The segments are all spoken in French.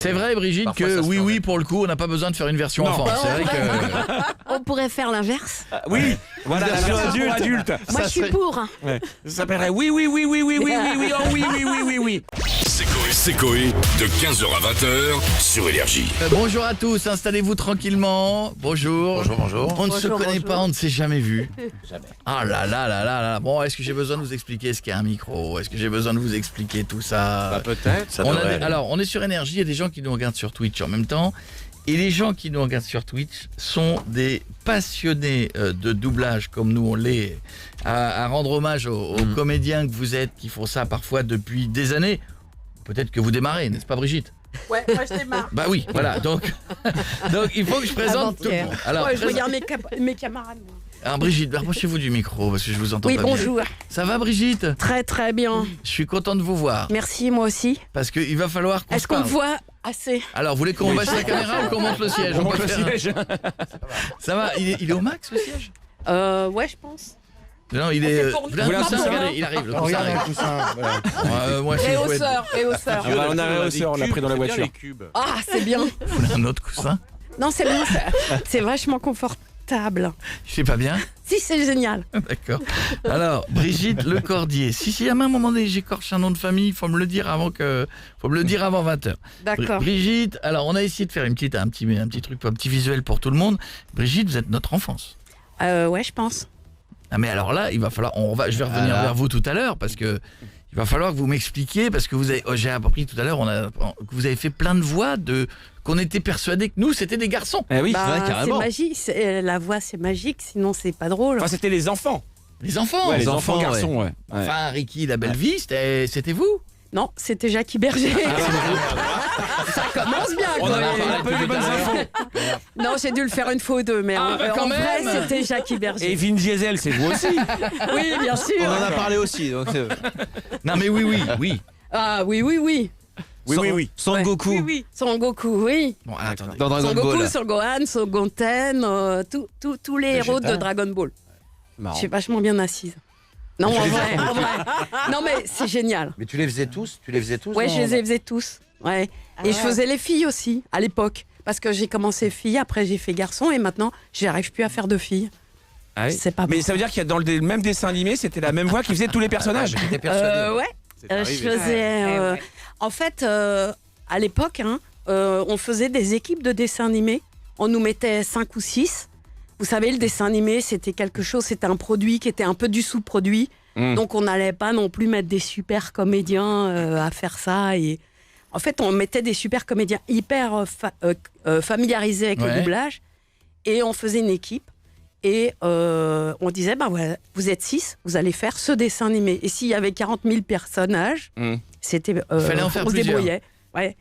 C'est vrai, Brigitte, Parfois, que ça se oui, fait en oui, pour le coup, on n'a pas besoin de faire une version enfant. C'est vrai que... On pourrait faire l'inverse. Oui, voilà, la version adulte. Moi, je suis pour. Hein. Ouais. Ça s'appellerait oui, oui, oui, oui, oui, oui, oui, oui, oh, oui, oui, oui, oui, oui. C'est Coé, de 15h à 20h sur Énergie. Bonjour à tous, installez-vous tranquillement. Bonjour. Bonjour. On ne se Bonjour, connaît bonjour. pas, on ne s'est jamais vu. Jamais. Ah là là là là là. Bon, est-ce que j'ai besoin de vous expliquer ce qu'est un micro? Est-ce que j'ai besoin de vous expliquer tout ça? Peut-être. Ça On a devrait des- aller. alors, on est sur Énergie, il y a des gens qui nous regardent sur Twitch en même temps. Et les gens qui nous regardent sur Twitch sont des passionnés de doublage, comme nous on l'est, à rendre hommage aux comédiens que vous êtes, qui font ça parfois depuis des années. Peut-être que vous démarrez, n'est-ce pas, Brigitte? Ouais, moi je démarre. Bah oui, voilà. Donc il faut que je présente tout le monde. Alors, Ouais, je regarde mes camarades. Moi. alors, Brigitte, rapprochez-vous du micro parce que je vous entends Oui, pas bien. bonjour. Ça va, Brigitte? Très, très bien. Je suis content de vous voir Merci, moi aussi. parce qu'il va falloir qu'on Est-ce se qu'on me parle. voit assez? Alors, vous voulez qu'on baisse la caméra ou qu'on monte le siège? On monte peut le faire un- siège. Ça va, il est au max le siège? Ouais, je pense. Non, il est. c'est pour- Vous voulez un Voilà, coussin? c'est ça. Regardez, il arrive, le coussin Regardez arrive. un coussin. Voilà. Moi, si je pouvais- Réhausseur. Ah bah, on a un réhausseur, on l'a pris dans la voiture. Ah, c'est bien. Vous voulez un autre coussin? Non, c'est bien. C'est vachement confortable. Je sais pas bien. Si, c'est génial. D'accord. Alors, Brigitte Lecordier. Si à un moment donné j'écorche un nom de famille, faut me le dire avant 20h. D'accord. Brigitte, alors on a essayé de faire un petit truc, un petit visuel pour tout le monde. Brigitte, vous êtes notre enfance. Ouais, je pense. Ah mais alors là, il va falloir, je vais revenir Voilà. vers vous tout à l'heure parce que il va falloir que vous m'expliquiez parce que j'ai appris tout à l'heure, que vous avez fait plein de voix qu'on était persuadés que nous c'était des garçons. Eh oui. Bah, c'est carrément. magique. La voix, c'est magique. Sinon, c'est pas drôle. Enfin, c'était les enfants. Les enfants. Ouais, les enfants, enfants garçons, ouais. Ouais. Enfin, Ricky, la belle vie, c'était vous. Non, c'était Jackie Berger. Ça commence bien. On quand a même. un peu les bonnes infos. Non, j'ai dû le faire une fois ou deux, mais Ah, bah, quand en vrai, même. c'était Jackie Berger. Et Vin Diesel, c'est vous aussi. Oui, bien sûr. On en a parlé aussi. Donc, Non mais oui. Ah oui, oui, oui. Oui, oui, oui. Son Ouais. Goku. Oui, oui. Son Goku, oui. Bon, attendez. Dans Dragon Son Goku, Ball. Son Gohan, Son Goten, tous les héros de Dragon Ball. Je suis vachement bien assise. Non, en vrai. Non, mais c'est génial. Mais tu les faisais tous? Ouais, je les faisais tous. Ouais. Et je faisais les filles aussi, à l'époque. Parce que j'ai commencé fille, après j'ai fait garçon, et maintenant, j'arrive plus à faire de filles. Ah oui. C'est pas Mais bon. ça veut dire qu'il y a dans le même dessin animé, c'était la même voix qui faisait tous les personnages. J'étais persuadé. Ouais. Je faisais. Ouais. En fait, à l'époque, on faisait des équipes de dessins animés. On nous mettait 5 ou 6. Vous savez, le dessin animé, c'était quelque chose, c'était un produit qui était un peu du sous-produit. Donc, on n'allait pas non plus mettre des super comédiens à faire ça. Et en fait, on mettait des super comédiens hyper familiarisés avec Ouais. le doublage. Et on faisait une équipe. Et on disait, bah voilà, vous êtes 6, vous allez faire ce dessin animé. Et s'il y avait 40 000 personnages, c'était, Fallait en faire on se plusieurs. débrouillait. Ouais.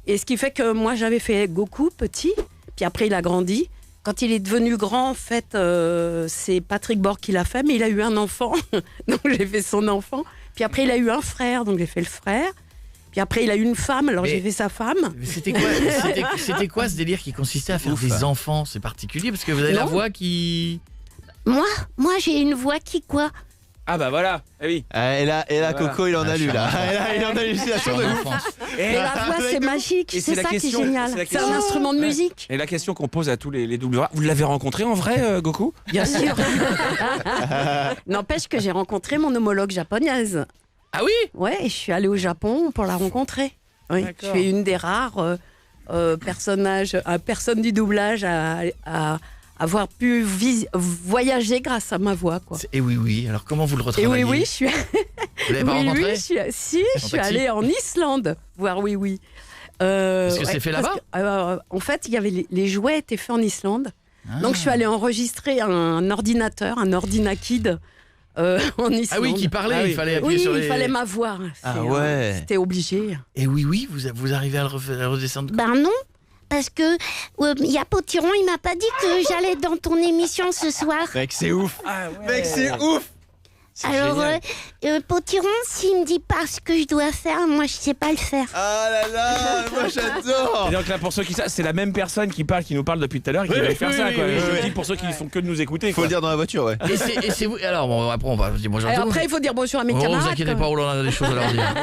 Et ce qui fait que moi, j'avais fait Goku petit, puis après, il a grandi. Quand il est devenu grand, en fait, c'est Patrick Borg qui l'a fait, mais il a eu un enfant, donc j'ai fait son enfant. Puis après, il a eu un frère, donc j'ai fait le frère. Puis après, il a eu une femme, alors Mais- j'ai fait sa femme. Mais c'était quoi ce délire qui consistait à faire des enfants? C'est particulier parce que vous avez la Non. voix qui... Moi j'ai une voix qui quoi? Ah bah voilà. Eh oui. Et là, Voilà. Coco, il en a lu là. Et là, il en a lu. C'est la Sur chose de ouf. l'enfance. Mais la voix, c'est magique, Et c'est c'est la ça qui est question- génial. c'est la C'est un question- instrument de Ouais. musique. Et la question qu'on pose à tous les doubleurs, vous l'avez rencontré en vrai, Goku? Bien sûr. N'empêche que j'ai rencontré mon homologue japonaise. Ah oui? Ouais, et je suis allée au Japon pour la rencontrer. Oui, je D'accord. suis une des rares personnes du doublage à avoir pu voyager grâce à ma voix, quoi. Et oui. Alors comment vous le Et retravaillez? oui, je suis, Vous l'avez pas rencontré? je suis taxi allée en Islande voir oui. Parce que c'est fait parce là-bas que, en fait, il y avait les jouets étaient faits en Islande. Ah. Donc je suis allée enregistrer un ordinateur, un Ordinakid en Islande. Ah oui, qui parlait, Ah oui. il fallait appuyer Oui, sur les... il fallait m'avoir. Ah ouais. C'était obligé. Et oui, vous arrivez à le redescendre. Ben non, parce que y a Potiron, il m'a pas dit que j'allais dans ton émission ce soir. Mec, c'est ouf. Ah ouais. Mec, c'est ouf. Alors, Potiron, s'il me dit pas ce que je dois faire, moi je sais pas le faire. Ah là là, moi j'adore. Et donc là, pour ceux qui savent, c'est la même personne qui nous parle depuis tout à l'heure et qui va faire ça, quoi. Je le dis pour ceux qui ne font que de nous écouter. Faut le dire dans la voiture, ouais. Et c'est vous. Alors, bon, après, on va dire bonjour à Et tout le monde. après, il faut dire bonjour à mes Oh, camarades. vous inquiétez quand pas, même. oh là, on a des choses à leur dire.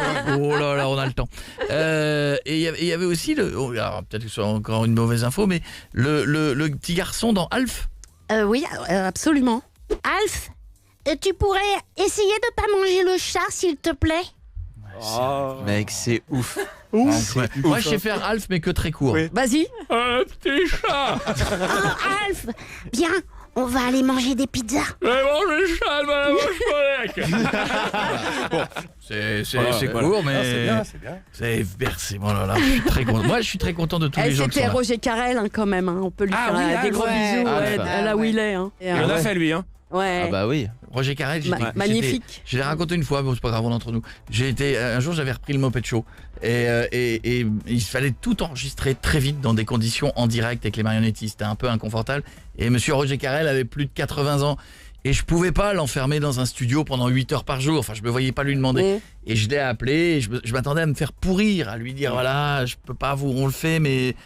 Oh là là, on a le temps. Et il y avait aussi, alors peut-être que c'est encore une mauvaise info, mais le petit garçon dans Alf. Oui, absolument. Alf, tu pourrais essayer de pas manger le chat, s'il te plaît? Mec, c'est ouf. Ouais. Moi, je sais faire Alf, mais que très court. Oui. Vas-y. Un petit chat. Oh, Alf, bien, on va aller manger des pizzas. Le chat, C'est court, mais c'est versé. Oh là là, je suis très content. Moi, je suis très content de tous les gens qui C'était sont là. Roger Carrel, hein, quand même. Hein. On peut lui Ah faire oui, des Alf, gros ouais. bisous Alf. là où il est. Hein. Il en a fait, lui, hein. Ouais. Ah bah oui. Roger Carrel, Magnifique. Je l'ai raconté une fois, mais c'est pas grave, on est entre nous. Un jour, j'avais repris le Moped Show et il fallait tout enregistrer très vite dans des conditions en direct avec les marionnettistes. C'était un peu inconfortable. Et monsieur Roger Carrel avait plus de 80 ans. Et je pouvais pas l'enfermer dans un studio pendant 8 heures par jour. Enfin, je me voyais pas lui demander. Et je l'ai appelé et je m'attendais à me faire pourrir, à lui dire voilà, je peux pas on le fait, mais.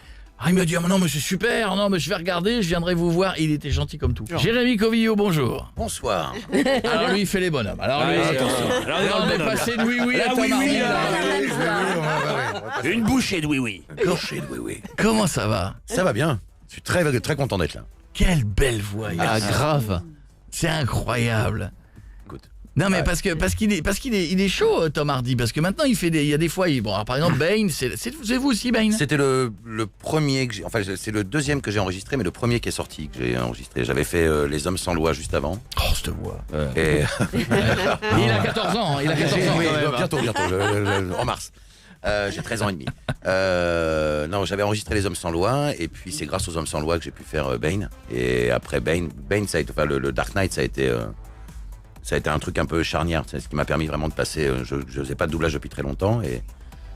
Ah, il m'a dit, ah, non, mais c'est super, non, mais je vais regarder, je viendrai vous voir. Il était gentil comme tout. Jérémy Covillo, bonjour. Bonsoir. Alors lui, il fait les bonhommes. Alors lui, Alors, on est passé de oui à Ah, oui, Thomas oui, Hardy, là. Une bouchée de oui. Comment ça va? Ça va bien. Je suis très, très content d'être là. Quelle belle voix. il a. Ah, grave. C'est incroyable. Écoute. Non mais parce qu'il est chaud, Tom Hardy, parce que maintenant il y a des fois bon, alors, par exemple Bane, c'est vous aussi Bane. C'était le premier que j'ai, enfin c'est le deuxième que j'ai enregistré, mais le premier qui est sorti que j'ai enregistré. J'avais fait Les Hommes sans loi juste avant. Oh, cette voix. Et Il a 14 ans, il a 14 ans oui, quand même. bientôt, en mars. J'ai 13 ans et demi. Non, j'avais enregistré Les Hommes sans loi, et puis c'est grâce aux Hommes sans loi que j'ai pu faire Bane. Et après Bane, ça a été, enfin le Dark Knight, ça a été un truc un peu charnière. C'est ce qui m'a permis vraiment de passer. Je faisais pas de doublage depuis très longtemps, et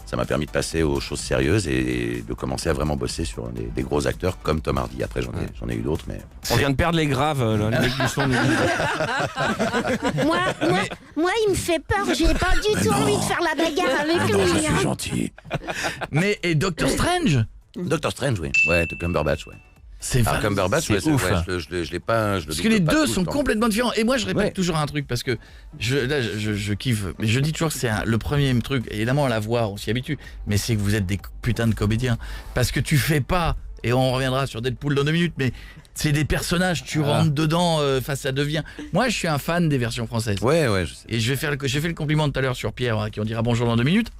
ça m'a permis de passer aux choses sérieuses et de commencer à vraiment bosser sur des gros acteurs comme Tom Hardy. Après, j'en ai eu d'autres, mais On vient de perdre les graves, là, les mecs du son. Moi, il me fait peur. J'ai pas du tout envie de faire la bagarre avec lui. Hein. gentil. Mais et Doctor Strange, Doctor Strange, oui. Ouais, de Cumberbatch, ouais. c'est Alors Cumberbatch, ouais, c'est ouf. je l'ai pas. parce que les deux sont complètement. complètement différents. Et moi, je répète Ouais. toujours un truc parce que je kiffe. Mais je dis toujours que c'est le premier truc. Évidemment, à la voix, on s'y habitue. Mais c'est que vous êtes des putains de comédiens. Parce que tu fais pas. Et on reviendra sur Deadpool dans 2 minutes. Mais c'est des personnages. Tu rentres dedans. Ça devient. Moi, je suis un fan des versions françaises. Ouais, je sais. Et j'ai fait le compliment tout à l'heure sur Pierre, à qui on dira bonjour dans 2 minutes.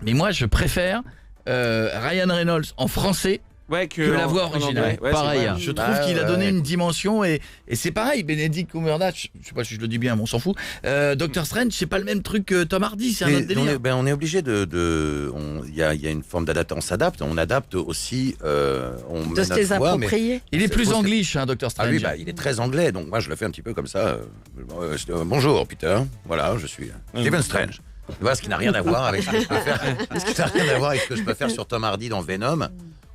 Mais moi, je préfère Ryan Reynolds en français. Ouais, Que la voix originale. Ouais, Pareil. c'est vrai. Je trouve qu'il a donné une dimension et c'est pareil, Benedict Cumberbatch, je sais pas si je le dis bien, mais on s'en fout. Doctor Strange, c'est pas le même truc que Tom Hardy, c'est un autre délire. On est obligé il y a une forme d'adaptation. On s'adapte, on adapte aussi. On met De se notre les voix, mais- approprier. Il est plus faut- anglish, hein, Doctor Ah Strange. lui, il est très anglais, donc moi je le fais un petit peu comme ça. Bonjour Peter, voilà, je suis Stephen Strange. Tu vois, ce qui n'a rien à voir avec ce que je peux faire. Ce qui n'a rien à voir avec ce que je peux faire sur Tom Hardy dans Venom.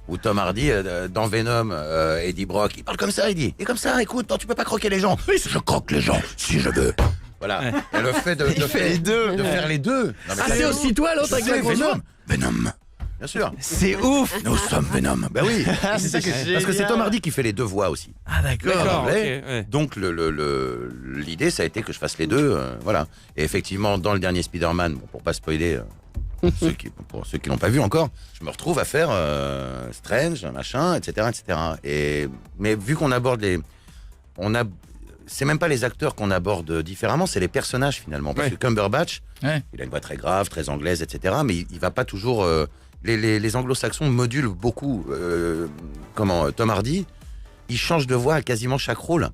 Où Tom Hardy, dans Venom, Eddie Brock, il parle comme ça, il dit. Et comme ça, écoute, non, tu peux pas croquer les gens. Oui, je croque les gens, si je veux. Voilà. Et le fait de faire les deux. De faire les deux. Non, mais Ah, ça, c'est aussi toi l'autre avec la c'est grosse voix. Venom. Bien sûr. C'est ouf. Nous sommes Venom. Ben oui. C'est ça parce que c'est Tom Hardy qui fait les deux voix aussi. Ah d'accord. D'accord, ok. anglais. Ouais. Donc l'idée, ça a été que je fasse les deux, voilà. Et effectivement, dans le dernier Spider-Man, bon, pour pas spoiler, pour ceux qui l'ont pas vu encore, je me retrouve à faire Strange, machin, etc., etc. Mais vu qu'on aborde c'est même pas les acteurs qu'on aborde différemment, c'est les personnages finalement. Parce Ouais. que Cumberbatch, Ouais. il a une voix très grave, très anglaise, etc. Mais il va pas toujours. Les anglo-saxons modulent beaucoup. Tom Hardy, il change de voix à quasiment chaque rôle.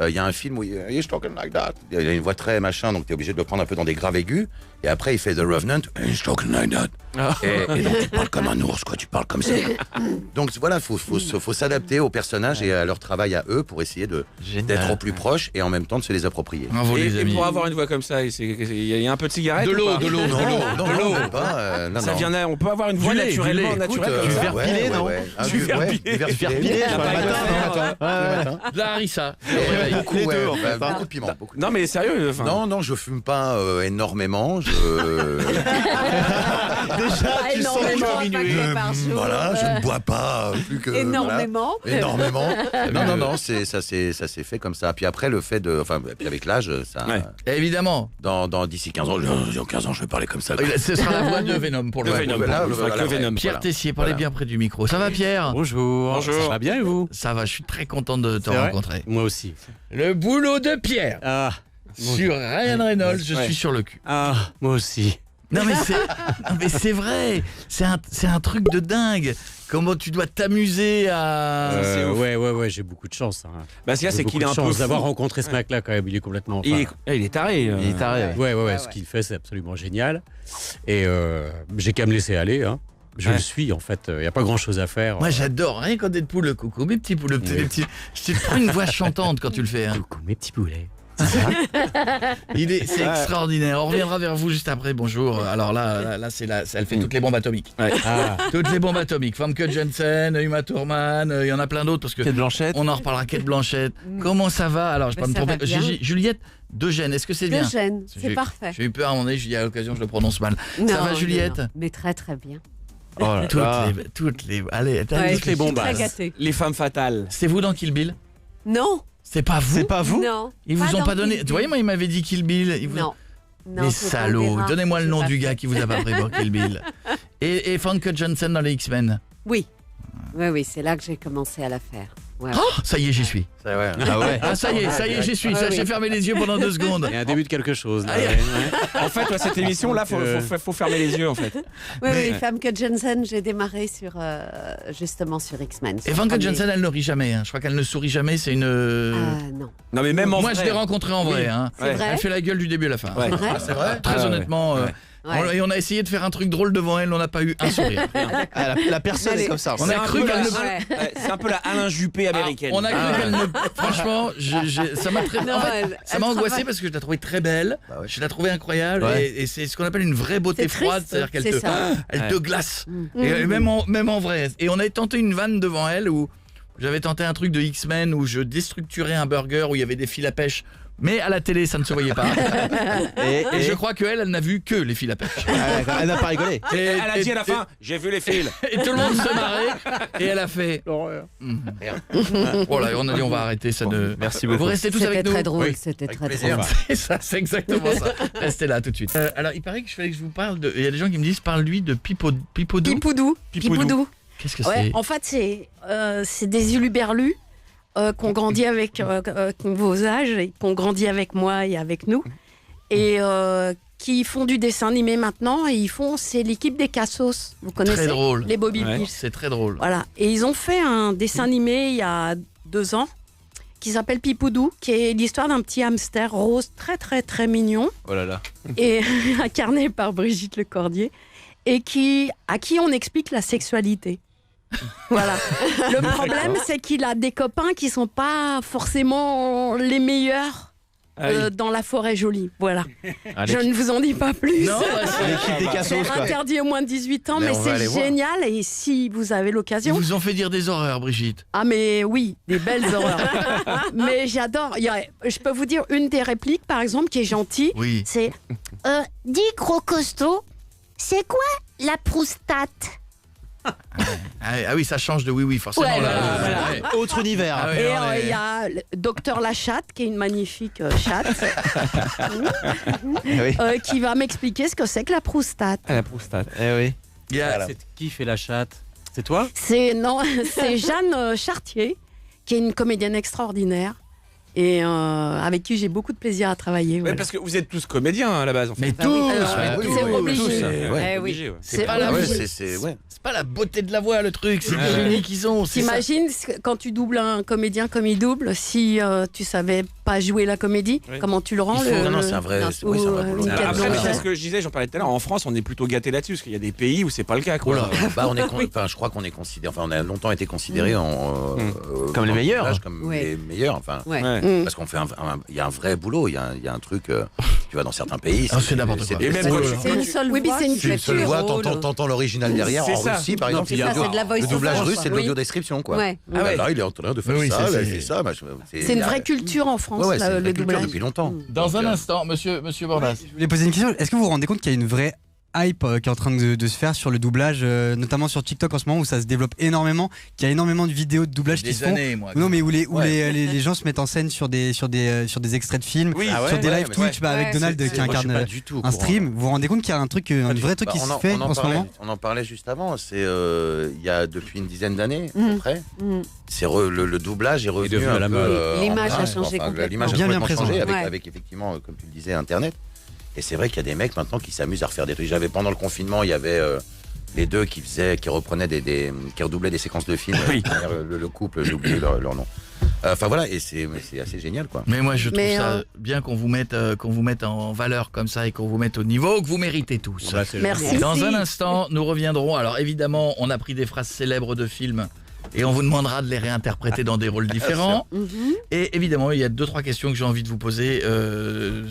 Il y a un film où he's talking like that. Il a une voix très machin, donc tu es obligé de le prendre un peu dans des graves aigus. Et après, il fait The Revenant, he's talking like that. Et donc tu parles comme un ours, quoi, tu parles comme ça. Donc voilà, faut s'adapter aux personnages et à leur travail à eux pour essayer d'être au plus proche et en même temps de se les approprier. Bravo les Et amis. pour avoir une voix comme ça, il y a un peu de cigarette. De ou l'eau, pas de l'eau, Non, même pas. Non, Ça non. vient, on peut avoir une voix Du lait, naturellement du lait. naturelle. Écoute, comme ça. verre pilé, non Ah, Du verre pilé. du verre Du verre pilé. pilé, sur le matin, De la harissa. Beaucoup, Les ouais, deux, en bah, fait, hein. beaucoup de piment. Beaucoup de Non mais sérieux. Enfin, Non, je fume pas énormément. Déjà, tu sens énormément, que tu vas minuit. Voilà, je ne bois pas plus que Énormément. voilà. Énormément. Non, ça s'est fait comme ça. Puis après, le fait de, enfin, puis avec l'âge, ça. Ouais. Évidemment. Dans d'ici 15 ans, dans 15 ans, je vais parler comme ça. Ce sera la voix de Venom pour le de coup. Venom. voilà, On fera voilà, que Venom. Pierre voilà. Tessier, parlez bien près du micro. Ça va Pierre? Bonjour. Bonjour. Ça va bien et vous? Ça va, je suis très content de te C'est vrai rencontrer. Moi aussi. Le boulot de Pierre Ah, sur Ryan Reynolds, je Ouais. suis sur le cul. moi aussi. Non mais c'est vrai, c'est un truc de dingue. Comment tu dois t'amuser à... C'est ouf. Ouais, j'ai beaucoup de chance. Hein. Bah ce qu'il y a, J'ai c'est beaucoup qu'il est de un peu chance fou. d'avoir rencontré ce mec-là quand même. Il est complètement. Il est taré. Il est taré. Ouais. Ce qu'il fait, c'est absolument génial. Et j'ai qu'à me laisser aller. Hein. Je Ouais. le suis en fait. Il n'y a pas grand-chose à faire. Moi j'adore, rien quand Deadpool, le coucou, mes petits poules, Oui. les petits... Je te prends une voix chantante quand tu le fais. Hein. Coucou, mes petits poulets. C'est extraordinaire. On reviendra vers vous juste après. Bonjour. Alors là elle fait toutes les bombes atomiques. Ah, Toutes les bombes atomiques. Famke Janssen, Uma Thurman, il y en a plein d'autres parce que Kate Blanchett. on en reparlera. Kate Blanchett. Comment ça va? Alors je vais pas me Ça va tromper. bien. Juliette Degène, est-ce que c'est bien? Eugène, J'ai- c'est parfait. J'ai eu peur à un moment donné, je dis à l'occasion je le prononce mal. Non, va, non, Juliette non. Mais très très bien. Oh là là. Toutes les allez, Ouais, toutes les je suis bombasses. très gâtée. Les femmes fatales. c'est vous dans Kill Bill? Non, C'est pas vous? C'est pas vous? non. Ils vous ont dans pas donné. Kill Tu voyez, moi il m'avait dit Kill Bill. Ils vous... Non. Non, Les c'est un salauds. des rares Donnez-moi que le nom j'ai du pas gars fait. qui vous a pas pris pour Kill Bill. Et Famke Janssen dans les X-Men. Oui. Oui, c'est là que j'ai commencé à la faire. Ouais. Oh, ça y est, j'y suis. Ça, ouais. Ah ouais. Ah ça y est, j'y suis. Ah Ça, oui. j'ai fermé les yeux pendant 2 secondes. Il y a un début de quelque chose. Là, Aïe. ouais. En fait, ouais, cette émission là, faut fermer les yeux en fait. Oui, oui, Famke Janssen, j'ai démarré sur justement sur X-Men. Et sur Famke premier. Janssen, elle ne rit jamais. Hein. Je crois qu'elle ne sourit jamais. C'est une. Ah non. Non mais même en Moi, vrai. je l'ai rencontrée en vrai. Oui. Hein. C'est vrai. Elle fait la gueule du début à la fin. Ouais. Vrai C'est vrai. Très Ah ouais. honnêtement. Ouais. Ouais. Et on a essayé de faire un truc drôle devant elle, on n'a pas eu un sourire. Ah, la personne Allez. est comme ça. On C'est a un cru peu qu'elle la- ne. Ouais. Ouais, c'est un peu la Alain Juppé américaine. On a cru qu'elle ne. Franchement, ça m'a très. Non, en fait, elle- ça elle m'a angoissé travaille. parce que je la trouvais très belle. Bah ouais. Je la trouvais incroyable. Ouais. Et c'est ce qu'on appelle une vraie beauté C'est froide. triste, C'est-à-dire qu'elle c'est te, ça. elle te glace. Mm. Et même en vrai. Et on avait tenté une vanne devant elle où j'avais tenté un truc de X-Men où je déstructurais un burger où il y avait des fils à pêche. Mais à la télé, ça ne se voyait pas. Et je crois qu'elle, elle n'a vu que les fils à pêche. Elle n'a pas rigolé. Et, Elle a dit à la fin, j'ai vu les fils. et tout le monde se marrait. Et elle a fait. Voilà, on a dit on va arrêter. Ça ne... Merci Vous beaucoup. restez tous C'était avec nous. très drôle. Oui. C'était Avec très plaisir. drôle. C'est ça, c'est exactement ça. Restez là tout de suite. Alors, il paraît que je fallait que je vous parle de. Il y a des gens qui me disent parle-lui de Pipoudou. Pipoudou. Pipoudou. Qu'est-ce que Ouais, c'est? en fait, c'est des huluberlus qu'on grandit avec vos âges, et qu'on grandit avec moi et avec nous, et qui font du dessin animé maintenant. Et c'est l'équipe des Cassos. Vous connaissez? Très drôle. Les Bobby Ouais. Pills. C'est très drôle. Voilà. Et ils ont fait un dessin animé il y a 2 ans qui s'appelle Pipoudou, qui est l'histoire d'un petit hamster rose très très très mignon Oh là là. et incarné par Brigitte Lecordier, et à qui on explique la sexualité. Voilà. Le problème, c'est qu'il a des copains qui sont pas forcément les meilleurs dans la forêt jolie. Voilà. Je ne vous en dis pas plus. Non, L'équipe des Cassos, C'est quoi. interdit aux moins de 18 ans, Mais mais on va aller c'est voir. génial. Et si vous avez ils l'occasion. vous ont fait dire des horreurs, Brigitte. Ah, mais oui, des belles horreurs. Mais j'adore. Je peux vous dire une des répliques, par exemple, qui est gentille. Oui. C'est Dis gros costaud, c'est quoi la proustate? Ah oui, ça change de oui, forcément. Ouais, là, voilà. ouais. Autre univers. Ah ouais, Et on est- il y a le docteur Lachatte, qui est une magnifique chatte, oui. qui va m'expliquer ce que c'est que la proustate. À la prostate. Eh oui. Il y a- C'est qui fait la chatte? C'est toi? C'est Jeanne Chartier, qui est une comédienne extraordinaire et avec qui j'ai beaucoup de plaisir à travailler. Ouais, voilà. parce que vous êtes tous comédiens hein, à la base en fait. Mais Ah oui, tous, alors, mais oui, tous, c'est oui, obligé. tous, Eh oui. Obligé, ouais. C'est pas Ah la ouais, voix, c'est pas la beauté de la voix le truc, c'est les génies qu'ils ont. c'est ça. T'imagines quand tu doubles un comédien comme il double, si tu savais pas jouer la comédie. Oui. Comment tu le rends Non, c'est un vrai, Non, c'est un vrai boulot. Nickel Après, Blanchett. c'est ce que je disais, j'en parlais tout à l'heure. En France, on est plutôt gâté là-dessus, parce qu'il y a des pays où c'est pas le cas. Quoi. Bah, je crois qu'on est considéré, enfin, on a longtemps été considéré Comme les meilleurs. comme Ouais. les meilleurs, enfin. Ouais. Ouais. Parce qu'on fait il y a un vrai boulot, il y a un truc, tu vas dans certains pays. C'est n'importe quoi. Et même c'est- quand C'est une seule Oui, mais voix. c'est une tu culture. le vois, rôle. t'entends l'original derrière. C'est En ça. Russie, par Non, exemple, c'est ça, c'est de la voice le doublage over, russe, quoi. c'est de Oui. l'audio-description, quoi. Ouais. Ah ouais. Là, il est en train de faire Oui, ça, c'est- là, il fait ça. C'est une vraie culture en France, Ouais, c'est une le vraie culture doublage. depuis longtemps. Dans un instant, monsieur Bordas. Je voulais poser une question. Est-ce que vous vous rendez compte qu'il y a une vraie hype qui est en train de se faire sur le doublage, notamment sur TikTok en ce moment où ça se développe énormément, qu'il y a énormément de vidéos de doublage qui Des se font. années, moi. Non, mais où Ouais. les gens se mettent en scène sur des extraits de films, Oui, sur des ouais, live mais Twitch ouais. avec Ouais, Donald C'est- qui moi, je suis incarne pas du tout au un courant. stream. Vous vous rendez compte qu'il y a un truc, un vrai truc qui Bah, se fait en ce moment? On en parlait juste avant. C'est il y a depuis une dizaine d'années à peu près. Mhm. C'est le doublage est revenu devenu à un la peu, mode. L'image en a place, changé enfin, complètement. L'image a Bien complètement changé présent. avec, Ouais. avec effectivement, comme tu le disais, Internet. Et c'est vrai qu'il y a des mecs maintenant qui s'amusent à refaire des trucs. J'avais pendant le confinement, il y avait les deux qui reprenaient qui redoublaient des séquences de films. Oui. Derrière le couple, j'ai oublié leur nom. Enfin voilà, et c'est assez génial, quoi. Mais moi, je trouve Mais, ça bien qu'on vous mette en valeur comme ça et qu'on vous mette au niveau que vous méritez tous. Bah, c'est Merci. Dans un instant, nous reviendrons. Alors évidemment, on a pris des phrases célèbres de films et on vous demandera de les réinterpréter dans des rôles différents. Mhm. Et évidemment, il y a 2-3 questions que j'ai envie de vous poser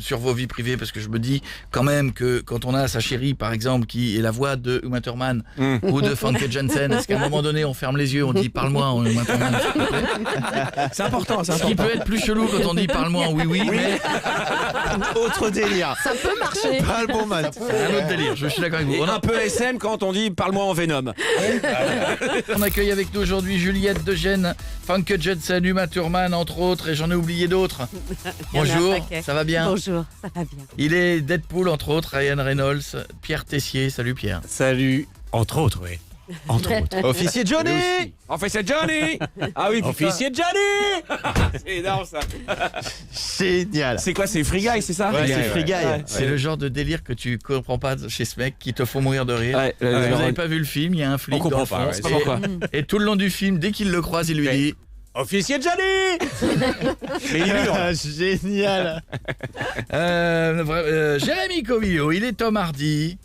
sur vos vies privées parce que je me dis quand même que quand on a sa chérie, par exemple, qui est la voix de Uma Thurman ou de Famke Janssen, est-ce qu'à un moment donné, on ferme les yeux, on dit parle-moi en Uma Thurman, s'il te plaît. C'est important, c'est Ce qui important. peut être plus chelou quand on dit parle-moi en oui, mais Autre délire. Ça peut marcher. Pas le bon man. c'est un autre délire. Je suis d'accord avec vous. Et un peu SM quand on dit parle-moi en Venom. On accueille avec nous aujourd'hui Juliette Degène, Famke Janssen, Uma Thurman, entre autres, et j'en ai oublié d'autres. Il y en a un Bonjour, paquet. ça va bien? Bonjour, ça va bien. Il est Deadpool, entre autres, Ryan Reynolds, Pierre Tessier. Salut Pierre. Salut. Entre autres, oui. Entre autres. Officier Johnny. On fait c'est Johnny. Ah oui, putain. Officier Johnny. C'est énorme ça. Génial. C'est quoi, c'est Free Guy, c'est ça? Ouais, c'est Free Guy. Ouais. C'est le genre de délire que tu comprends pas chez ce mec qui te faut mourir de rire. Ouais, Vous n'avez pas vu le film, il y a un flic On comprend dans le pas, fond, ouais, et- pourquoi. et tout le long du film, dès qu'il le croise, il lui dit Officier Johnny. Mais il est dur. Génial. Jérémy Covillo, il est Tom Hardy,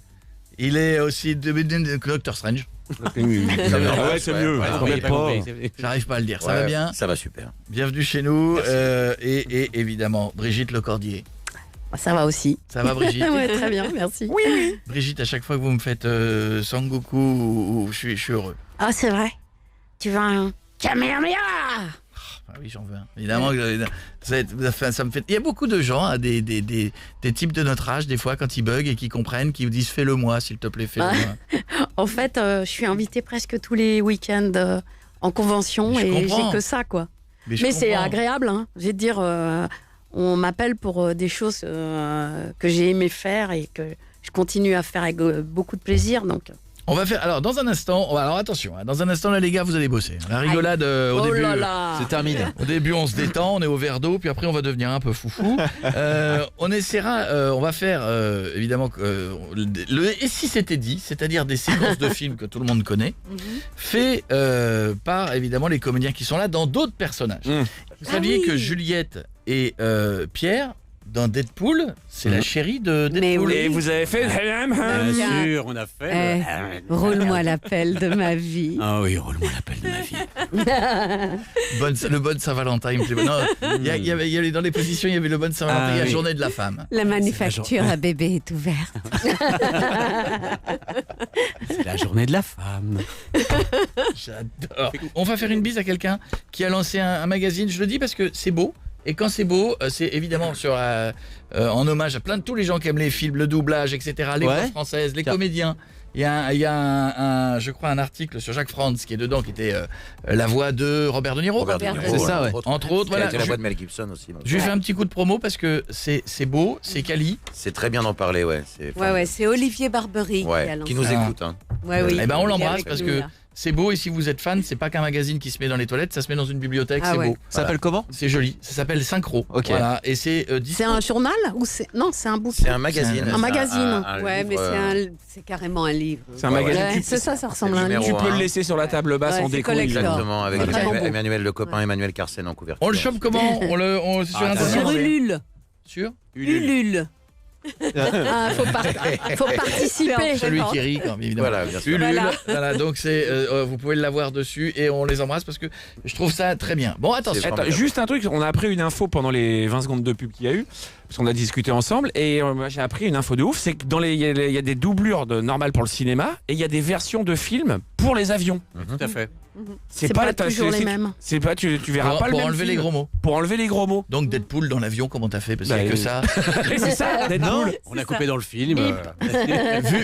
il est aussi Doctor Strange. Ah ouais, c'est mieux. Ouais, On ouais, met pas. J'arrive pas à le dire, ça Ouais, va bien? Ça va super. Bienvenue chez nous. Et évidemment, Brigitte Lecordier. Ça va aussi. Ça va Brigitte? Ouais, très bien, merci. Brigitte, à chaque fois que vous me faites Sangoku, je suis heureux. Ah, c'est vrai. Tu veux un Kamehameha? Ah oui, j'en veux un. Évidemment, ça me fait. Il y a beaucoup de gens, hein, des types de notre âge, des fois, quand ils bug et qui comprennent, qui vous disent fais-le moi, s'il te plaît, fais-le moi. En fait, je suis invitée presque tous les week-ends en convention Je et comprends. j'ai que ça, quoi. je Mais c'est comprends. agréable, hein. Je vais te dire, on m'appelle pour des choses que j'ai aimé faire et que je continue à faire avec beaucoup de plaisir. Donc, On va faire. Alors, dans un instant, alors attention, hein, dans un instant, là, les gars, vous allez bosser. La rigolade au oh début. là là. C'est terminé. Au début, on se détend, on est au verre d'eau, puis après, on va devenir un peu foufou. On essaiera, on va faire, évidemment, et si c'était dit, c'est-à-dire des séquences de films que tout le monde connaît, fait par, évidemment, les comédiens qui sont là dans d'autres personnages. Vous saviez que Juliette et Pierre, dans Deadpool, c'est la chérie de Deadpool. Mais oui. Et vous avez fait. Bien sûr, on a fait. Roule-moi l'appel de ma vie. Ah oui, roule-moi l'appel de ma vie. Le bon Saint-Valentin. il me plaît. Non, il y avait dans les positions, il y avait le bon Saint-Valentin, il y a oui. Journée de la femme. La manufacture à bébé est ouverte. C'est la journée de la femme. J'adore. On va faire une bise à quelqu'un qui a lancé un magazine. Je le dis parce que c'est beau. Et quand c'est beau, c'est évidemment en hommage à plein de tous les gens qui aiment les films, le doublage, etc. Les voix françaises, les comédiens. Il y a je crois un article sur Jacques Franz qui est dedans, qui était la voix de Robert De Niro. Robert De Niro, C'est ça, ouais. Entre autres, Qui a voilà. été la voix de Mel Gibson aussi. donc. Je lui fais un petit coup de promo parce que c'est beau, c'est quali. C'est très bien d'en parler, ouais. Ouais, c'est Olivier Barbery Ouais, qui a lancé. qui nous Ah. écoute. Hein. Ouais, oui. Eh ben on Il est l'embrasse avec parce nous, que là. C'est beau et si vous êtes fan, c'est pas qu'un magazine qui se met dans les toilettes, ça se met dans une bibliothèque, c'est beau. Ça s'appelle comment? C'est joli, ça s'appelle Synchro. Ok. Voilà, et c'est C'est un journal ou c'est non, c'est un bouquin. C'est un magazine. Un magazine. Ouais, mais livre, c'est carrément un livre. C'est un magazine. Ouais, c'est ça ressemble à un numéro livre. Tu peux un. le laisser sur la table basse Ouais, en c'est déco. collector. Exactement, avec Voilà. Emmanuel Le Copain, Emmanuel Carsen en couverture. On le chope comment? On sur Internet? Sur Ulule. Sur Ulule. Ah, faut participer. celui qui rit, quand même, évidemment. Voilà, bien sûr. Ulule, voilà, donc c'est, vous pouvez l'avoir dessus et on les embrasse parce que je trouve ça très bien. Bon, attention. C'est Attends, formidable. juste un truc, on a appris une info pendant les 20 secondes de pub qu'il y a eu, parce qu'on a discuté ensemble, et moi, j'ai appris une info de ouf, c'est que il y a des doublures normales pour le cinéma, et il y a des versions de films pour les avions. Tout à fait. C'est pas toujours les mêmes. C'est pas, tu verras pas le Pour même enlever film. les gros mots. Pour enlever les gros mots. Donc Deadpool dans l'avion, comment t'as fait? Parce qu'il n'y a que ça. C'est ça, Deadpool. On a coupé dans le film.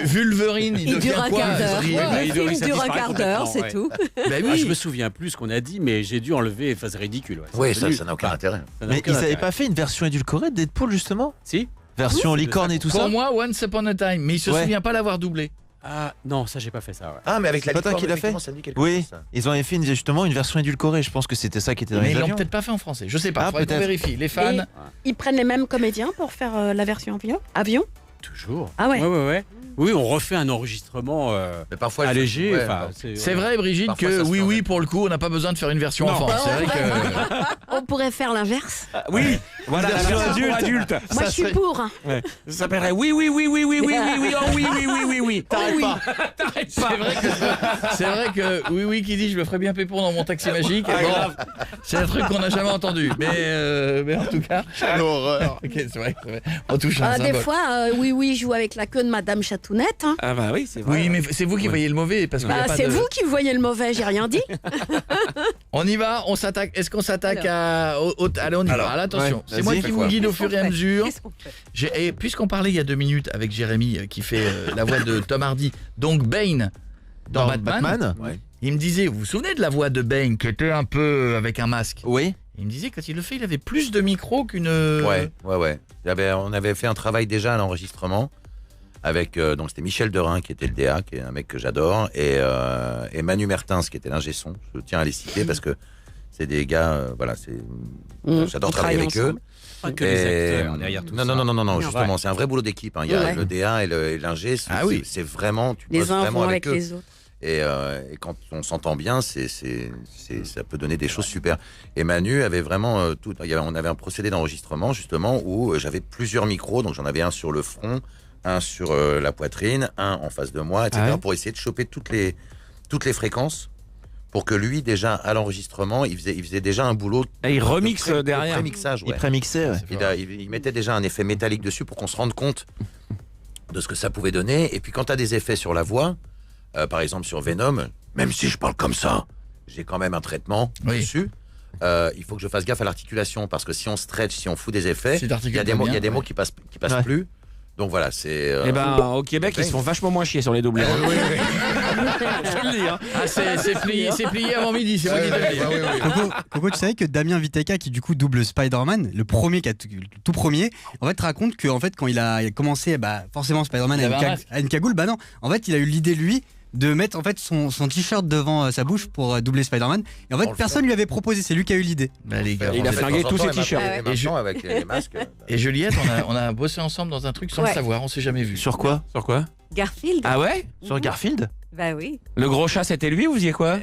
Vulverine, il Il devient dure un quoi? quart d'heure. Adrien Le il film disparaît dure un quart d'heure, complètement, c'est tout. Ben Ah, oui. je me souviens plus ce qu'on a dit, mais j'ai dû enlever. Enfin, c'est ridicule. Oui, C'est ça n'a aucun intérêt. ça n'a Mais aucun ils avaient intérêt. pas fait une version édulcorée de Deadpool justement? Si. Version Oui, licorne et tout Pour ça? moi, Once Upon a Time, mais il se Ouais. souvient pas l'avoir doublé. Ah non, ça j'ai pas fait ça. Ouais. Ah, mais avec la C'est pas toi licorne, qui l'as fait? effectivement, ça me dit quelque Oui, chose, ça. ils ont fait justement une version édulcorée. Je pense que c'était ça qui était dans Mais les ils l'ont avions. peut-être pas fait en français. Je sais pas. Ah, Faudrait qu'on peut-être. vérifie. Les fans. Et ils prennent les mêmes comédiens pour faire la version avion. Toujours. Ah ouais. Ouais. Oui, on refait un enregistrement Mais parfois, allégé. ouais, enfin, C'est vrai, Brigitte, Parfois, que ça se oui, fait en pour le coup, on n'a pas besoin de faire une version Non. enfant. C'est vrai que. On pourrait faire l'inverse. Oui, voilà, la version version pour adulte. Moi, je suis pour. Ouais. Ça s'appellerait oui, oh oui. T'arrêtes pas. T'arrêtes C'est pas. c'est vrai que oui qui dit je me ferais bien pépon dans mon taxi magique. Bon, c'est un truc qu'on n'a jamais entendu. Mais en tout cas. L'horreur. Ok, c'est vrai. On touche un Des symbole. fois, oui, joue avec la queue de Madame Chatounette. Hein. Ah bah oui, c'est vrai. Oui, mais c'est vous qui voyez le mauvais parce qu'il y a pas C'est de- vous qui voyez le mauvais, j'ai rien dit. On y va, on s'attaque. Est-ce qu'on s'attaque Allez, on y va. Alors, attention, ouais, c'est moi vas-y. qui vous guide au fur et à mesure. Qu'est-ce qu'on fait? Et puisqu'on parlait il y a 2 minutes avec Jérémy qui fait la voix de Tom Hardy, donc Bane dans Batman, Ouais. il me disait, vous vous souvenez de la voix de Bane qui était un peu avec un masque? Oui. Il me disait quand il le fait, il avait plus de micro qu'une... Ouais. On avait fait un travail déjà à l'enregistrement avec donc c'était Michel Derain qui était le DA, qui est un mec que j'adore, et Manu Mertens qui était l'ingé son. Je tiens à les citer parce que c'est des gars, voilà, j'adore On travailler avec travaille eux. Pas que Et- les acteurs derrière tout ça. Non, justement, c'est un vrai boulot d'équipe. Hein. Il y a Ouais. le DA et l'ingé, Ah oui. c'est vraiment, tu Les bosses uns vraiment vont avec avec eux. les autres. Et quand on s'entend bien, ça peut donner des choses super. Et Manu avait vraiment on avait un procédé d'enregistrement justement où j'avais plusieurs micros, donc j'en avais un sur le front, un sur la poitrine, un en face de moi, etc. Ah ouais. pour essayer de choper toutes les fréquences. Pour que lui, déjà, à l'enregistrement, il faisait déjà un boulot. Et il remixe derrière. Pré-mixage, Il ouais. prémixait, ouais. Il mettait déjà un effet métallique dessus pour qu'on se rende compte de ce que ça pouvait donner. Et puis quand tu as des effets sur la voix, par exemple sur Venom, même si je parle comme ça, j'ai quand même un traitement Oui. dessus. Il faut que je fasse gaffe à l'articulation parce que si on stretch, si on fout des effets, Si il t'articules y a des pas mots, bien, il y a des ouais. mots qui passent Ouais. plus. Donc voilà, c'est. Et ben au Québec, ils se font vachement moins chier sur les doublures. Je te le dis. Hein. Ah, c'est plié avant midi, c'est moi qui te le dis. Coco, tu savais que Damien Viteka, qui du coup double Spider-Man, le tout premier, en fait raconte que en fait, quand il a commencé, forcément Spider-Man Il avait un masque. a une cagoule, non. En fait, il a eu l'idée lui de mettre en fait son t-shirt devant sa bouche pour doubler Spider-Man. Et en fait, On le personne lui avait proposé, c'est lui qui a eu l'idée. Bah, les gars, Il a flingué tous ses t-shirts. Et maintenant, avec les masques. Et Juliette, on a bossé ensemble dans un truc sans le Ouais. savoir, on s'est jamais vu. Sur quoi? Sur quoi? Garfield. Ah ouais? Sur Garfield? Bah oui. Le gros chat, c'était lui, vous faisiez quoi?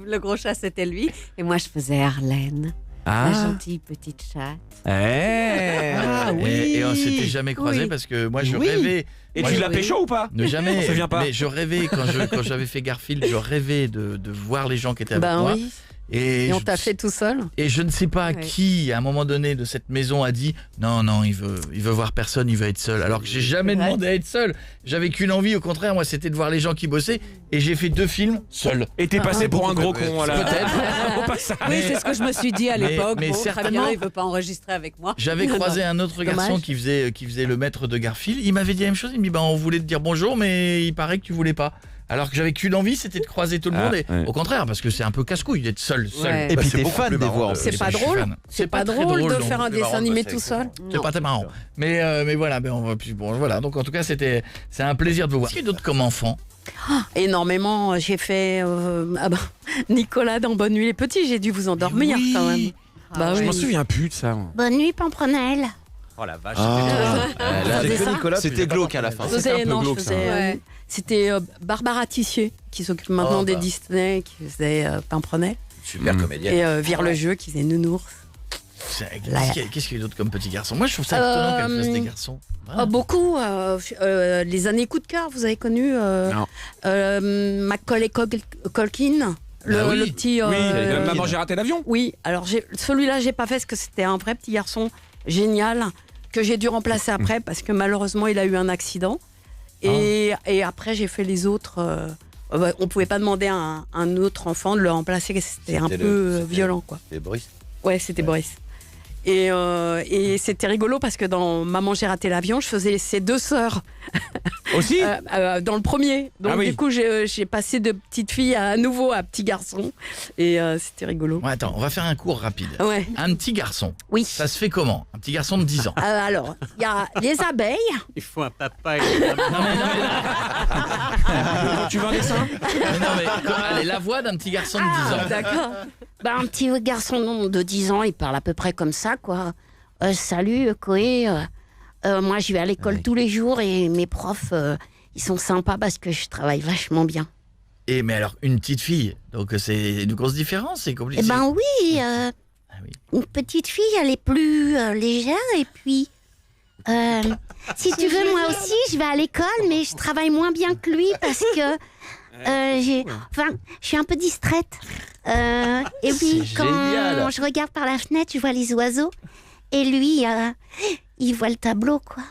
Le gros chat, c'était lui. Et moi, je faisais Arlène. La gentille petite chatte. Et on s'était jamais croisés Oui. parce que moi je rêvais. Et Moi, tu je- l'as pécho ou pas? Ne jamais. On se souvient pas. Mais je rêvais quand j'avais fait Garfield, je rêvais de voir les gens qui étaient avec moi. Oui. Et Et on je- t'a fait tout seul. Et je ne sais pas Ouais. qui, à un moment donné de cette maison, a dit non, il veut voir personne, il veut être seul. Alors que j'ai jamais C'est vrai. demandé à être seul. J'avais qu'une envie, au contraire, moi, c'était de voir les gens qui bossaient. Et j'ai fait 2 films seul. Et t'es passé pour un gros con, voilà. Peut-être. Au passage. Oui, c'est ce que je me suis dit à mais- l'époque. mais Bon, très certainement- bien, il veut pas enregistrer avec moi. J'avais croisé un autre Dommage. garçon qui faisait le maître de Garfield. Il m'avait dit la même chose. Il me dit on voulait te dire bonjour, mais il paraît que tu voulais pas. Alors que j'avais qu'une envie, c'était de croiser tout le Ah, monde. Et ouais. au contraire, parce que c'est un peu casse-couille d'être seul. Ouais. Et puis c'est t'es beaucoup fan plus des marrant voix. de- en C'est plus. pas je suis drôle. fan. C'est pas très drôle de donc. faire un plus marrant dessin de animé bosser tout seul. avec C'est pas très marrant. Mais voilà, on va plus. Bon, voilà. Donc en tout cas, c'est un plaisir de vous voir. Qu'est-ce qu'il y a d'autre comme enfant? Énormément. J'ai fait Nicolas dans Bonne Nuit les Petits. J'ai dû vous endormir Oui. quand même. Bah Je oui. m'en souviens plus de ça. moi. Bonne nuit, Pamprenelle. Oh la vache. faisait ça C'était glauque à la fin. Je faisais- un peu non, je glauque, ça. faisais, Ouais. C'était Barbara Tissier qui s'occupe maintenant Oh, des bah. Disney, qui faisait Pimprenel. Super comédienne. Et Vire le jeu qui faisait Nounours. Qu'est-ce qu'il y a d'autre comme petit garçon? Moi, je trouve ça étonnant qu'elle fasse des garçons. Vraiment. Beaucoup. Les années coup de cœur, vous avez connu Non. Macaulay Culkin, Ah oui. le petit. Oui, Maman, j'ai raté l'avion. Oui, alors celui-là, j'ai pas fait parce que c'était un vrai petit garçon génial que j'ai dû remplacer après parce que malheureusement, il a eu un accident. Et après, j'ai fait les autres. On pouvait pas demander à un autre enfant de le remplacer, c'était un peu violent, quoi. C'est Boris. Ouais, c'était Boris. Et c'était rigolo parce que dans Maman, j'ai raté l'avion, je faisais ses deux sœurs Aussi dans le premier. Donc Ah oui. du coup, j'ai passé de petite fille à nouveau à petit garçon. Et c'était rigolo. Ouais, attends, on va faire un cours rapide. Ouais. Un petit garçon, Oui. ça se fait comment? Un petit garçon de 10 ans. Alors, il y a les abeilles. Il faut un papa et une maman. Tu veux un dessin Mais non, mais allez, la voix d'un petit garçon de 10 ans. D'accord. Bah, un petit garçon de 10 ans, il parle à peu près comme ça, quoi. Salut, Koé. Moi, je vais à l'école tous les jours et mes profs, ils sont sympas parce que je travaille vachement bien. Et mais alors, une petite fille, donc c'est une grosse différence, c'est compliqué. Eh ben oui, oui. une petite fille, elle est plus légère et puis... si tu veux, moi aussi, je vais à l'école, mais je travaille moins bien que lui parce que je suis un peu distraite. Et oui, C'est quand génial. je regarde par la fenêtre, je vois les oiseaux. Et lui, il voit le tableau, quoi.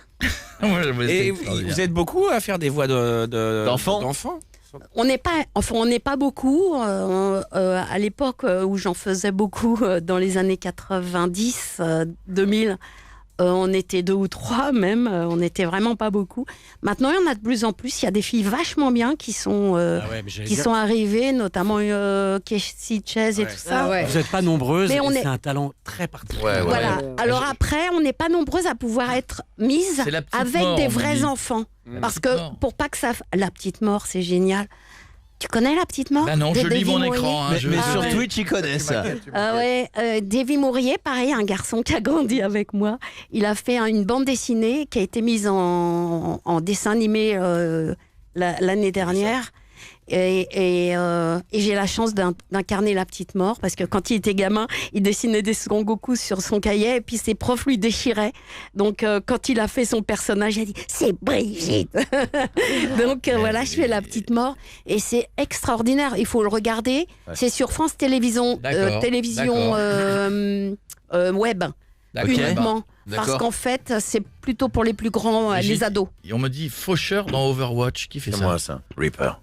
Moi, je me Et sais vous êtes beaucoup à faire des voix D'enfants On n'est pas beaucoup. À l'époque où j'en faisais beaucoup, dans les années 90, 2000, on était 2 ou 3 même. On n'était vraiment pas beaucoup. Maintenant, il y en a de plus en plus. Il y a des filles vachement bien qui sont arrivées, notamment Casey Chase et tout ça. Ah ouais. Vous n'êtes pas nombreuses, Mais et on est- c'est un talent très particulier. Ouais, ouais. Voilà. Alors après, on n'est pas nombreuses à pouvoir être mises C'est la petite avec mort, des on me vrais dit. enfants. La Parce petite que mort. pour pas que ça... La petite mort, c'est génial. Tu connais la petite mort Bah non, de je lis Davy mon Mourier écran. Hein, Mais, je- mais Ah sur ouais. Twitch, ils connaissent ça. Davy Mourier, pareil, un garçon qui a grandi avec moi. Il a fait une bande dessinée qui a été mise en dessin animé l'année dernière. Et j'ai la chance d'incarner la petite mort parce que quand il était gamin, il dessinait des Son Goku sur son cahier et puis ses profs lui déchiraient. Donc quand il a fait son personnage, il a dit c'est Brigitte. Donc voilà, je fais la petite mort et c'est extraordinaire. Il faut le regarder. Ouais. C'est sur France Télévisions, D'accord, télévision web D'accord. uniquement. Parce D'accord. qu'en fait, c'est plutôt pour les plus grands, Mais les j'ai- ados. Et on me dit faucheur dans Overwatch. Qui fait C'est ça? moi, ça. Reaper.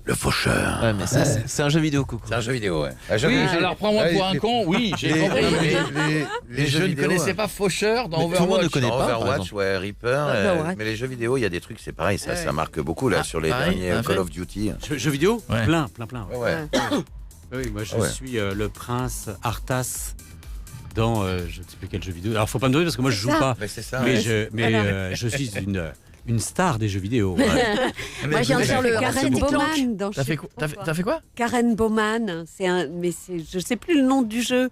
Le faucheur. Ouais, mais ça, c'est un jeu vidéo, coucou. C'est un jeu vidéo, ouais. Oui, alors prends-moi pour un con. Oui, j'ai compris. Mais je ne connaissais pas faucheur dans Mais tout le monde ne Overwatch. connaît Dans pas, par Overwatch, exemple. ouais, Reaper. Overwatch. Mais les jeux vidéo, il y a des trucs, c'est pareil, ça marque beaucoup là Ah, sur les pareil, derniers t'as Call fait of Duty. Jeux vidéo Ouais. Plein. Ouais. Ouais. Oui, moi je Ouais. suis le prince Arthas dans je ne sais plus quel jeu vidéo. Alors faut pas me donner parce que moi je joue pas. Mais c'est ça. Mais, ouais. je suis une star des jeux vidéo. Mais Moi, je viens de faire le Karen Ratchet & Clank. Bowman dans T'as je fait sais quoi? pas T'as fait quoi? Karen Bowman, je sais plus le nom du jeu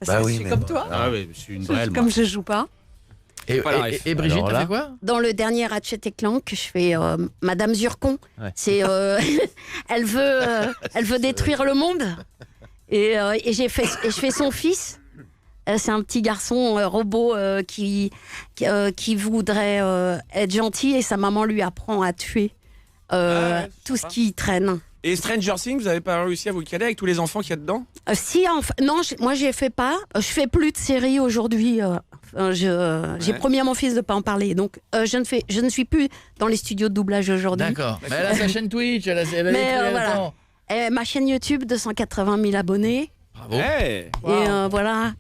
parce Bah que oui, je suis mais comme bon, toi. Ah oui, je suis une brêle. moi. Comme je joue pas. Et Brigitte, Alors t'as là- fait quoi? Dans le dernier Ratchet & Clank, je fais Madame Zurkon. Ouais. C'est, elle veut détruire le monde. Et je fais son fils. C'est un petit garçon robot qui voudrait être gentil et sa maman lui apprend à tuer tout ce qui traîne. Et Stranger Things, vous avez pas réussi à vous caler avec tous les enfants qu'il y a dedans Non, moi je fais pas. Je fais plus de séries aujourd'hui. J'ai promis à mon fils de pas en parler. Donc je ne suis plus dans les studios de doublage aujourd'hui. D'accord. Mais elle a sa chaîne Twitch, elle a Mais, écrit, voilà. attends. Ma chaîne YouTube, 280 000 abonnés. Bravo. Hey. Et voilà,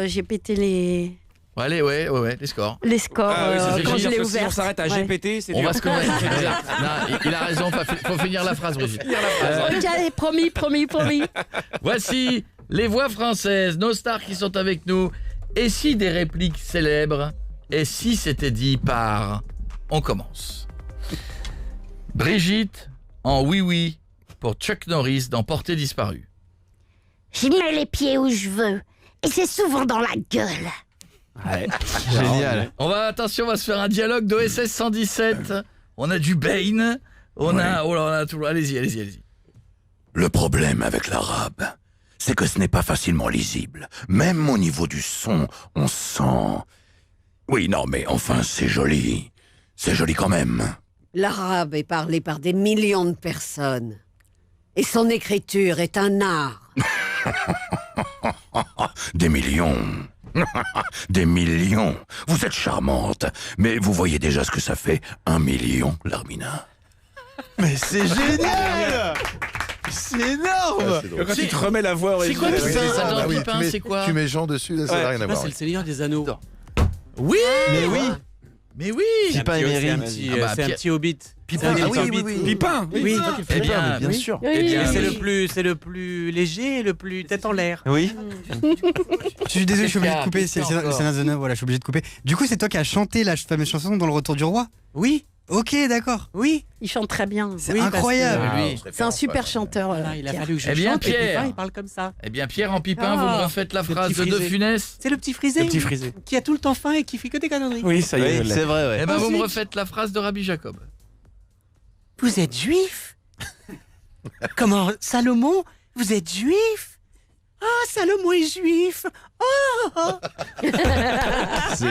j'ai pété les Allez, ouais, les scores. scores Ah oui, c'est quand je génial, l'ai parce que si on ouvert. s'arrête à Ouais. GPT, c'est On dur. va se connaître. Non, il a raison, faut finir la phrase, Brigitte. Ok, promis. Voici les voix françaises, nos stars qui sont avec nous. Et si des répliques célèbres? Et si c'était dit par... On commence. Brigitte, en oui oui pour Chuck Norris dans Portée disparue. J'y mets les pieds où je veux. Et c'est souvent dans la gueule. Ouais. Génial. On va se faire un dialogue d'OSS 117. On a du Bane, on a tout. Allez-y. Le problème avec l'arabe, c'est que ce n'est pas facilement lisible. Même au niveau du son, on sent... Oui, non, mais enfin, c'est joli. C'est joli quand même. L'arabe est parlé par des millions de personnes. Et son écriture est un art. Des millions. Des millions. Vous êtes charmante. Mais vous voyez déjà ce que ça fait, 1 million, Larmina. Mais c'est génial. C'est énorme. Quand tu te remets la voix C'est quoi originale. Pipin? ça, Attends, bah oui, Pipin, tu mets- c'est quoi? Tu mets Jean dessus, là, ça n'a rien à Moi, voir. c'est le Seigneur des Anneaux. Oui. Mais oui. Mais oui. Pipin et C'est un Mary. petit, Ah bah, c'est un Pierre- petit hobbit. Pipin, C'est un ah oui, hobbit. oui, oui. Pipin. Oui, Eh bien, bien sûr. Eh bien, Et c'est oui. le plus léger et le plus tête en l'air. Oui. Je suis désolé, je suis obligé de couper. Qu'est-ce C'est qu'il y a le Seigneur des Anneaux, voilà, je suis obligé de couper. Du coup, c'est toi qui as chanté la fameuse chanson dans Le Retour du Roi? Oui, Ok, d'accord. oui. Il chante très bien. C'est Oui, parce que- incroyable. lui. C'est un super chanteur. Voilà, il a Pierre. fallu que je Eh bien, chante et Pierre. Pipin, il parle comme ça. Eh bien, Pierre en Pipin, Ah. vous me refaites la Le phrase petit de De frisé. Funès. C'est le petit frisé. Le petit frisé. Qui a tout le temps faim et qui fait que des conneries. Oui, ça y est. Oui, je l'ai. c'est vrai, ouais. Eh bien, vous me Ensuite- refaites la phrase de Rabbi Jacob. Vous êtes juif? Comment, Salomon? Vous êtes juif? Ah, Salomon est juif. C'est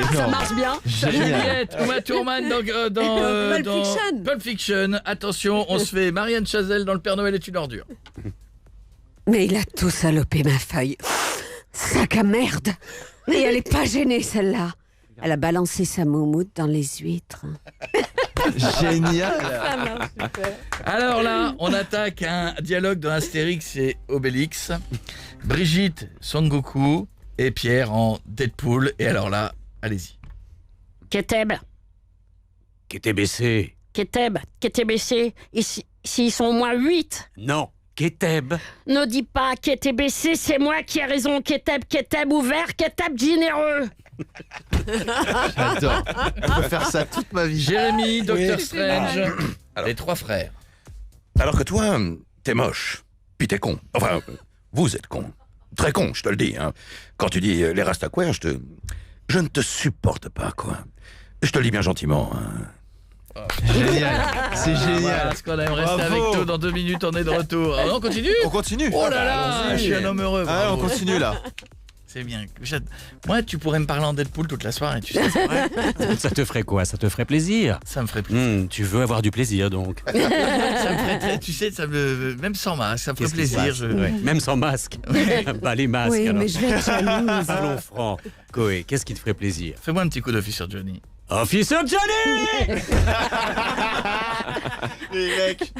Ça énorme. marche bien. Juliette, Uma Thurman dans Pulp Fiction. Pulp Fiction. Attention, on se fait Marianne Chazelle dans Le Père Noël est une ordure. Mais il a tout salopé, ma feuille. Sac à merde. Et elle est pas gênée, celle-là. Elle a balancé sa moumoute dans les huîtres. Génial. Alors là, on attaque un dialogue dans Astérix et Obélix. Brigitte, Son Goku et Pierre en Deadpool. Et alors là, allez-y. Keteb, Keteb. KTBC, s'ils sont au moins 8. Non, Keteb. Ne dis pas KTBC, c'est moi qui ai raison. Keteb ouvert, Keteb généreux. J'adore. Je peux faire ça toute ma vie. Jérémy, Docteur Oui. Strange, Alors. les trois frères. Alors que toi, t'es moche. Puis t'es con. Enfin, vous êtes con. Très con, je te le dis. Hein. Quand tu dis les rastaquaires, je ne te supporte pas, quoi. Je te le dis bien gentiment. Hein. Génial. C'est Voilà génial. ce qu'on aime rester Bravo. avec nous. Dans 2 minutes, on est de retour. On continue. On continue. Oh là là, je suis un homme heureux. Ah, on bravo. continue là. C'est bien. Moi, tu pourrais me parler en Deadpool toute la soirée, tu sais. c'est vrai. Ça te ferait quoi? Ça te ferait plaisir? Ça me ferait plaisir. Tu veux avoir du plaisir donc. Ça me ferait tu sais, même sans masque, ça me ferait Qu'est-ce qui se plaisir. passe? Ouais. Même sans masque. Bah les masques Oui, alors. mais je vais être jalouse. Parlons franc. Koé, qu'est-ce qui te ferait plaisir? Fais-moi un petit coup d'office Johnny. Officer Johnny. Les mecs.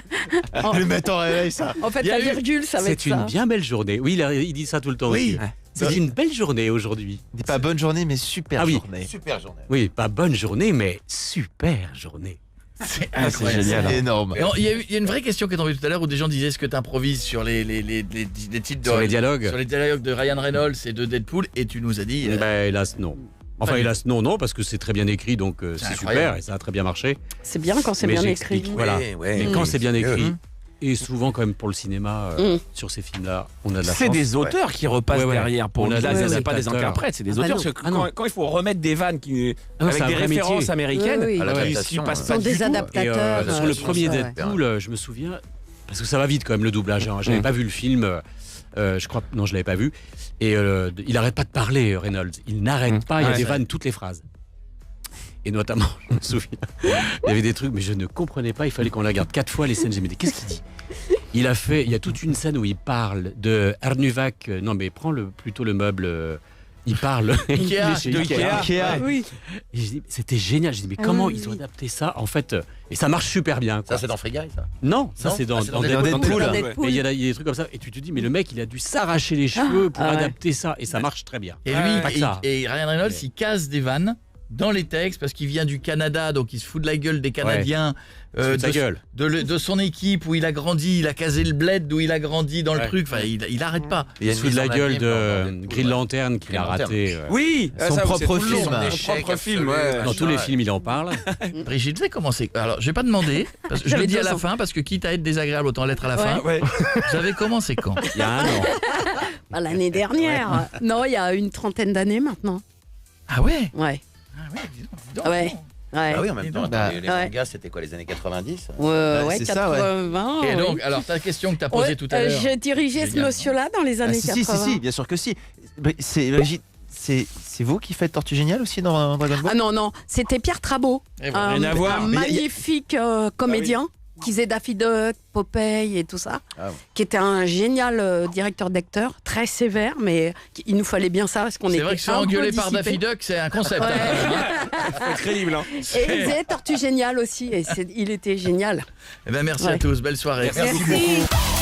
Le mettre en réveil, ça. En fait, Il y a la eu- virgule, ça va être C'est une ça. bien belle journée. Oui, il dit ça tout le temps Oui. aussi. C'est une belle journée aujourd'hui. Dis pas bonne journée, mais super Ah oui. journée. Super journée. Oui, pas bonne journée, mais super journée. C'est Ah, c'est incroyable. génial. C'est énorme. Et il y a une vraie question qui est tombée tout à l'heure où des gens disaient est-ce que tu improvises sur les titres de Sur les dialogues. sur les dialogues de Ryan Reynolds et de Deadpool et tu nous as dit Ben, hélas, non. Enfin, Pas hélas, non, parce que c'est très bien écrit, donc c'est incroyable. super et ça a très bien marché. C'est bien quand c'est Mais bien j'explique. écrit. Voilà. Ouais, Mais quand c'est bien écrit, Mmh. et souvent quand même pour le cinéma, sur ces films-là, on a de la C'est chance. des auteurs qui repassent Ouais, ouais. derrière pour On a là, des c'est pas des adaptateurs. interprètes, c'est des Ah bah auteurs. non. Parce que Ah non. quand il faut remettre des vannes Ah non, avec c'est un des vrai références métier. américaines, Oui, oui. À ils l'adaptation, passent Ce pas sont du des tout. Et adaptateurs. sur le c'est premier ça, ouais. Deadpool, je me souviens, parce que ça va vite quand même le doublage. Hein. J'avais pas vu le film, je crois, non, je l'avais pas vu. Et il arrête pas de parler, Reynolds. Il n'arrête pas, il y a Ouais. des vannes toutes les phrases. Et notamment, je me souviens, il y avait des trucs, mais je ne comprenais pas. Il fallait qu'on la regarde 4 fois les scènes. J'ai dit, mais qu'est-ce qu'il dit? Il y a toute une scène où il parle de Arnuvac. Non, mais prends plutôt le meuble. Il parle. Ikea, Il est chez de Ikea. Ikea. Oui. Et je dis, c'était génial. Je dis, mais comment oui, ils ont oui. adapté ça en fait? Et ça marche super bien. Quoi. Ça, c'est dans Free Guy, ça. Non, ça Non c'est dans, Ah, c'est dans Deadpool. Deadpool. Dans Ouais. Deadpool. Mais il y a des trucs comme ça. Et tu te dis, mais le mec, il a dû s'arracher les cheveux pour ah ouais. adapter ça. Et ça marche très bien. et lui Pas que ça. et Ryan Reynolds il casse des vannes dans les textes parce qu'il vient du Canada, donc il se fout de la gueule des Canadiens, sa gueule. de son équipe où il a grandi, il a casé le bled d'où il a grandi dans le truc. Enfin, il arrête pas. Il y a Il une se fout de mise la en gueule abîme de Green Lantern qu'il a Green Lantern. raté. Oui, Son propre film. Son propre film, ouais. Dans tous les films, il en parle. Brigitte, vous avez commencé. Alors, je vais pas demander, parce que je le dis à la fin, parce que quitte à être désagréable, autant l'être à la fin. Ouais. Vous avez commencé quand? Il y a un an. Bah, l'année dernière. Non, il y a une trentaine d'années maintenant. Ah ouais? Ouais. Ah ouais, dis donc. Ouais. Ouais. Ah oui, en même temps, Bah, les mangas, c'était quoi, les années 90? Ouais, c'est ça, ouais. 80. Et donc, oui. alors ta question que tu as posée Ouais, tout à l'heure. j'ai dirigé ce Génial. monsieur-là dans les années si, 80. si, bien sûr que si. Brigitte, c'est vous qui faites Tortue Géniale aussi dans Dragon Ball? Ah non, c'était Pierre Trabeau, Et voilà. Rien à voir. un Mais y a- magnifique comédien qui faisait Daffy Duck, Popeye et tout ça, Ah ouais. qui était un génial directeur d'acteurs, très sévère, mais il nous fallait bien ça parce qu'on C'est était vrai que se faire un peu engueuler par dissipés. Daffy Duck, c'est un concept. Ouais. Faut être crédible. Hein. Et il faisait Tortue Géniale aussi, et il était génial. Eh ben merci Ouais. à tous, belle soirée. Merci Merci.